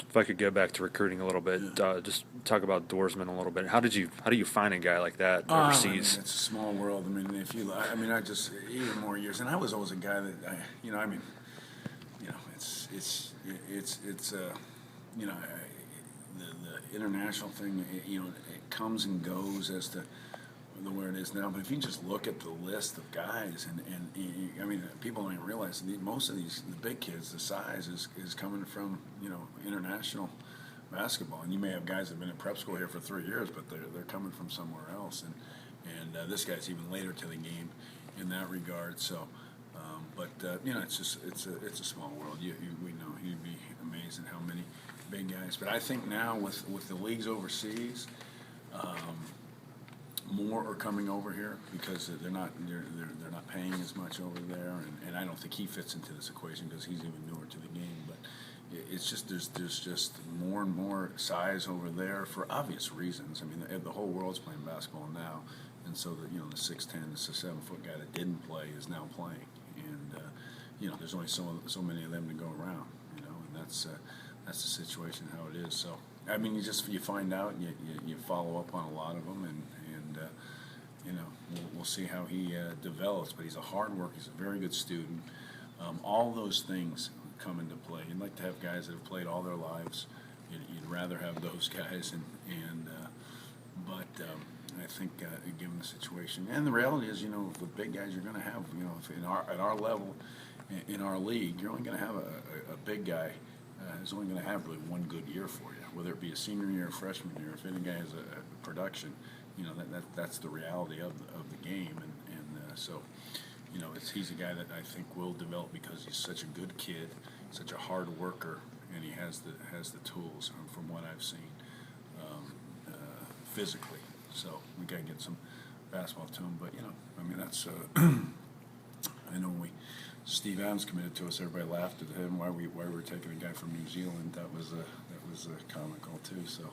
if I could go back to recruiting a little bit, Yeah. just talk about Dorsman a little bit. How do you find a guy like that I mean, overseas? it's a small world. I mean, I mean, I just even more years, and I was always a guy that, I mean, it's you know, the international thing, it comes and goes as to where it is now. But if you just look at the list of guys, I mean, people don't even realize that most of the big kids, the size is coming from international basketball. And you may have guys that have been in prep school here for 3 years, but they're coming from somewhere else. And this guy's even later to the game in that regard. So. It's a small world. We know you'd be amazed at how many big guys. But I think now with the leagues overseas, more are coming over here because they're not paying as much over there, and I don't think he fits into this equation because he's even newer to the game. But it's just there's just more and more size over there for obvious reasons. I mean, the whole world's playing basketball now, and so the 6'10", the 7-foot guy that didn't play is now playing, and there's only so many of them to go around, and that's the situation how it is. So I mean, you find out, and you follow up on a lot of them, and we'll see how he develops. But he's a hard worker. He's a very good student. All those things come into play. You'd like to have guys that have played all their lives. You'd rather have those guys, but I think given the situation and the reality is, with big guys, you're going to have, at our level, in our league, you're only going to have a big guy is only going to have really one good year for you, whether it be a senior year or freshman year. If any guy has a production, that's the reality of the game, and so he's a guy that I think will develop because he's such a good kid, such a hard worker, and he has the tools from what I've seen physically. So we got to get some basketball to him, but I mean that's I know when Steve Adams committed to us, everybody laughed at him why we were taking a guy from New Zealand. That was comical too. So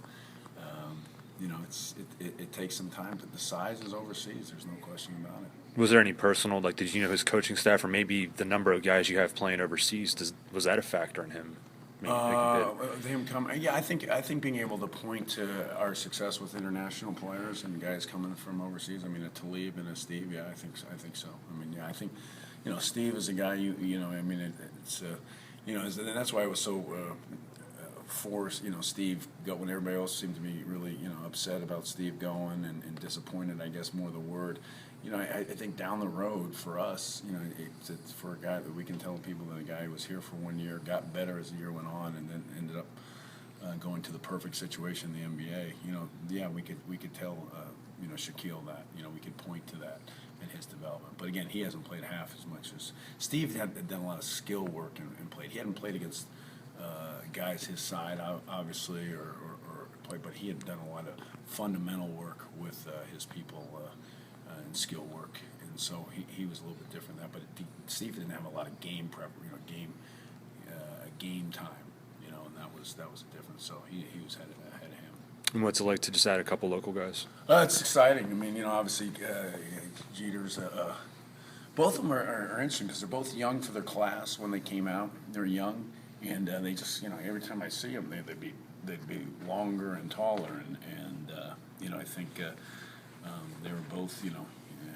it takes some time. The size is overseas. There's no question about it. Was there any personal, like, did you know his coaching staff, or maybe the number of guys you have playing overseas? Was that a factor in him? Yeah, I think being able to point to our success with international players and guys coming from overseas. I mean, a Talib and a Steve. Yeah, I think so. I mean, yeah, I think Steve is a guy. I mean, that's why I was so forced. Steve got when everybody else seemed to be really upset about Steve going and disappointed. I guess more the word. I think down the road for us, it's for a guy that we can tell people that a guy who was here for 1 year, got better as the year went on, and then ended up going to the perfect situation in the NBA. Yeah, we could tell Shaquille that. We could point to that in his development. But again, he hasn't played half as much as Steve had done a lot of skill work and played. He hadn't played against guys his side, obviously, or played, but he had done a lot of fundamental work with his people. And skill work, and so he was a little bit different than that. But Steve didn't have a lot of game prep, game time, and that was a difference. So he was ahead of him. And what's it like to just add a couple local guys? It's exciting. I mean, obviously Jeter's. Both of them are interesting because they're both young for their class when they came out. They're young, and they just every time I see them, they'd be longer and taller, and I think. They were both,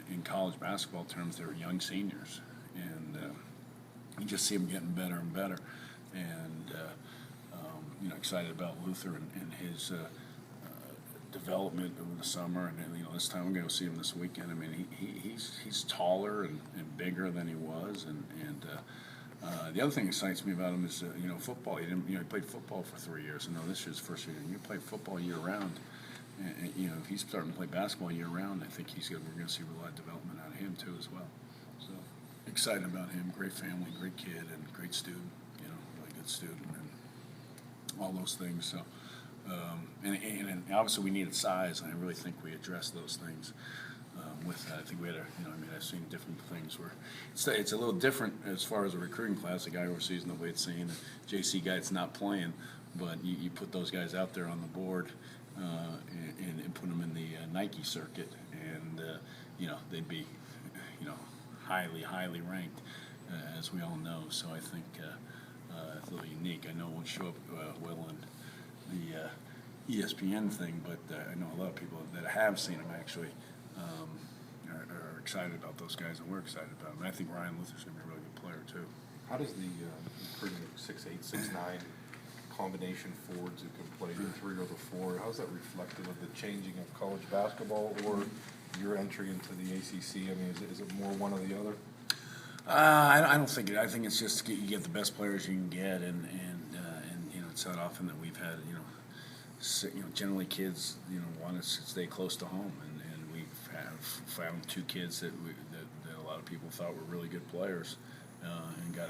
in college basketball terms, they were young seniors, and you just see them getting better and better, and excited about Luther and his development over the summer, and this time I'm going to see him this weekend. I mean, he's taller and bigger than he was, and the other thing that excites me about him is football. He played football for 3 years, and this year's first year. You play football year round. And, if he's starting to play basketball year round, I think we're going to see a lot of development out of him too as well. So excited about him. Great family, great kid, and great student. Really good student, and all those things. So and obviously we needed size, and I really think we addressed those things. With that, I think we had I've seen different things where it's a little different as far as a recruiting class. A guy overseas nobody had seen, a JC guy that's not playing, but you put those guys out there on the board. And put them in the Nike circuit, and they'd be highly ranked, as we all know. So I think It's a little unique. I know it won't show up well in the ESPN thing, but I know a lot of people that have seen him actually are excited about those guys, and we're excited about them. I think Ryan Luther's going to be a really good player too. How does the pretty 6'8", 6'9" combination forwards who can play the 3 or the 4, how's that reflective of the changing of college basketball or your entry into the ACC? I mean, is it more one or the other? I don't think it. I think it's just you get the best players you can get, and it's not often that we've had generally kids want to stay close to home, and we've found 2 kids that a lot of people thought were really good players, and got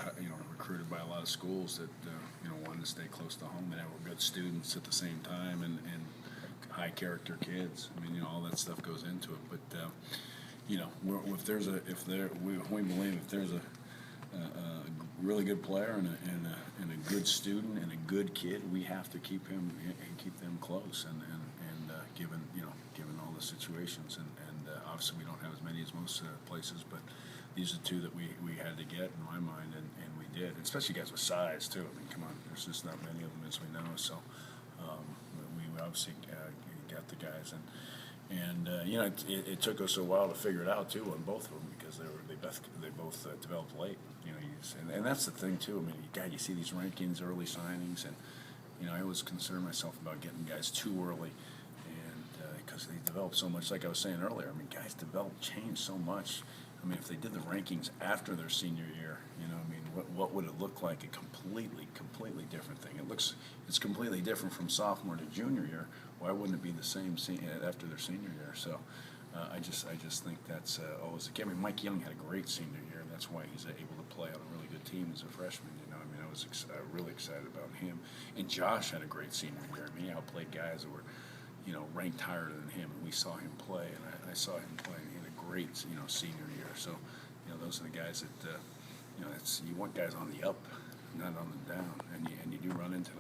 recruited by a lot of schools that wanted to stay close to home, and they were good students at the same time, and high character kids. I mean, all that stuff goes into it, but. We believe if there's a really good player and a good student and a good kid, we have to keep him and keep them close. And given all the situations, and obviously we don't have as many as most places, but these are 2 that we had to get in my mind, and we did. Especially guys with size too. I mean, come on, there's just not many of them as we know. So we obviously got the guys and. And it took us a while to figure it out too on both of them because they both developed late. And that's the thing too. I mean, you see these rankings, early signings, and I always concern myself about getting guys too early, and because they develop so much. Like I was saying earlier, I mean, guys change so much. I mean, if they did the rankings after their senior year, what would it look like? A completely different thing. It's completely different from sophomore to junior year. Why wouldn't it be the same after their senior year? So I just think that's always the case. I mean, Mike Young had a great senior year, and that's why he's able to play on a really good team as a freshman. I was really excited about him. And Josh had a great senior year. I mean, he outplayed guys that were, ranked higher than him, and we saw him play, and I saw him play, and he had a great, senior year. So, those are the guys that, you want guys on the up, not on the down, and you do run into